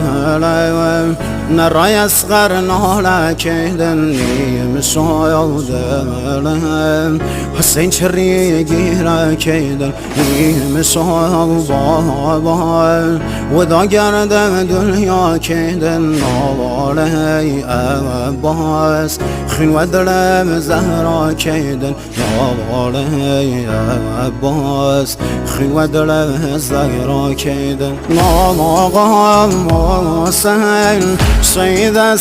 دلم نرای اصغر ناله کردن نیم سایل دلم حسین چری گیره کردن نیم سایل بابا و دا گردم دنیا کردن نواله عباس خین و دلم زهرا کردن نواله عباس خین و دلم زهرا کردن نام آقا حسین سید